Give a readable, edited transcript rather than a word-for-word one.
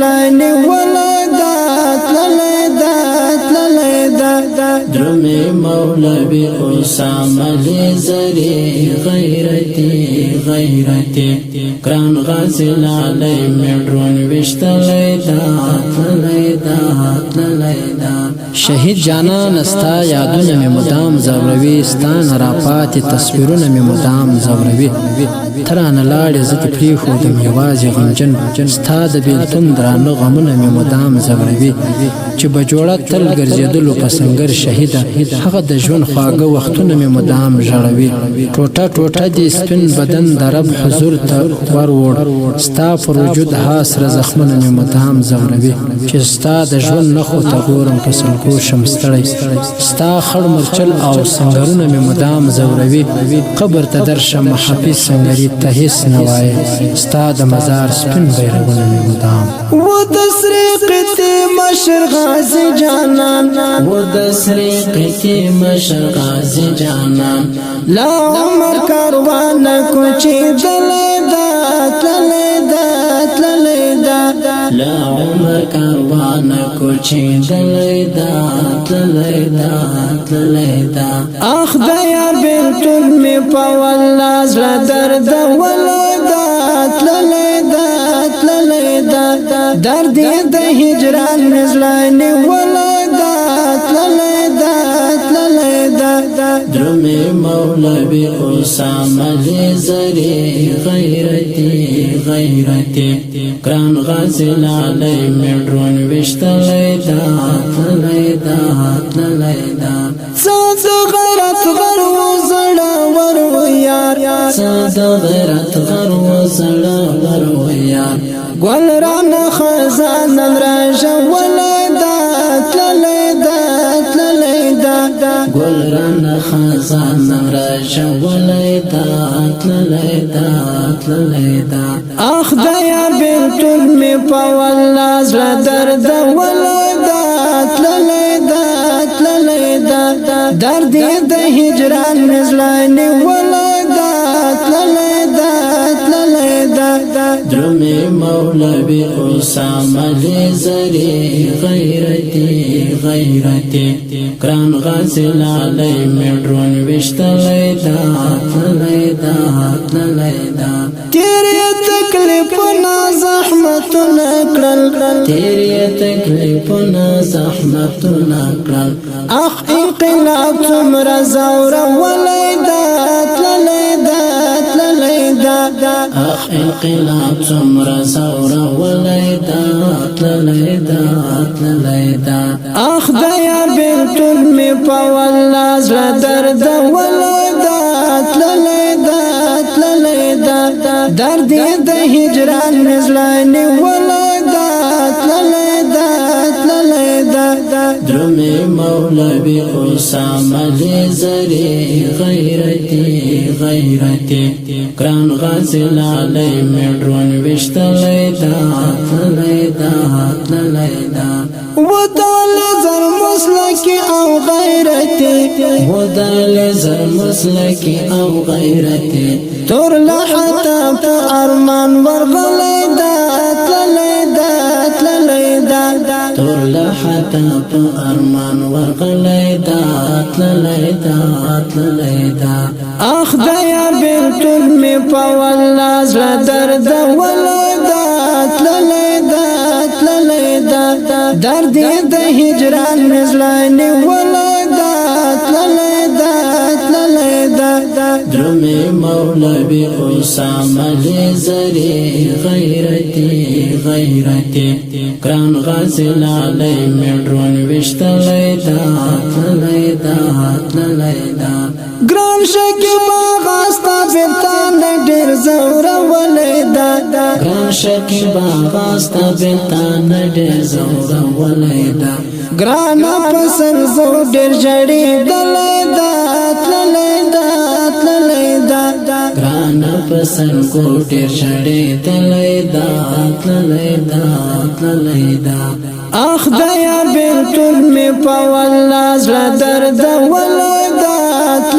نزلانی ولادات للیدا للیدا درمی مولوی اسامه لیزری غیرتی کران غازی لالی میڈرون وشتلیدا شهید جانان استا یادونه می مدام زوروي ستان راپاتې تصویرونه می مدام زوروي ترانه لاړې زه دې پرېښودم یوازې غمجن ستا د بېلتون درانه غمونه می مدام زوروي چې به جوړه تل ګرځېدلو په سنګر شهیده هغه د ژوند خواږه وختونه می مدام ژړوي ټوټه ټوټه دې سپین بدن د رب حضور ته وروړ ستا پر وجود حاصره زخمونه می مدام زوروي چې ستا د ژوند نښو ته ګورم په سلګو شم ستړی ستا خړ مرچل او سنګرونه می مدام زوروي قبر ته درشم حفیظ سنګري ته هیڅ نه وایې ستا د مزار سپین بیرغونه می مدام و د سرقتي مشر غازي جانان و د سرقتي مشر غازي جانان لا عمر کاروان کوچی دلیدا لا عمر کاروان کوچی دلیدا اخ د یار بلتون می په والله زړه درد ولادات للیدا درد د هجران نزلانی ولادات للیدا درمی مولوی اسامه لیزری غیرتی کران غازی لالی میڈرون وشتلیدا ساد غیرت غر و زړه ور و یار ساد غیرت غر و زړه ور و یار ګل ران خزان راشه ولادات للیدا ګل ران خزان راشه وللیدا اخ د یار بلتون می په والله زړه درد ولادات للیدا درد د هجران نزلانی ولادات للیدا درمی مولوی اسامه لیزری غیرتی کران غازی لالی میڈرون وشتلیدا تیری تکلیفنا زحمتنا کړل اخ انقلاب څومره زور ولادات للیدا اخ انقلاب څومره زور وللیدا اخ د یار بلتون می په والله زړه درد ولادات للیدا درد د هجران نزلانی ولادات للیدا درمی مولوی اسامه لیزری غیرتی کران غازی لالی میڈرون وشتلیدا ودال زر مسلکی او غیرتی تور لحتا په ارمان ورغلیدا تور لحتا په ارمان ورغلیدا اخ د یار بلتون می په والله زړه درد ولادات للیدا درد د هجران نزلانی ولادات للیدا درمی مولوی اسامه لیزری غیرتی کران غازی لالی میڈرون وشتلیدا ګران شکیب غاستا بتان ډیر زور ولیدا ګران شکیب غاستا بتان ډیر زور ولیدا ګران پسر زو ډیر جړی دلیدا ګران پسر کو ډیر جړی دلیدا اخ د یار بلتون می په والله زړه درد ولادات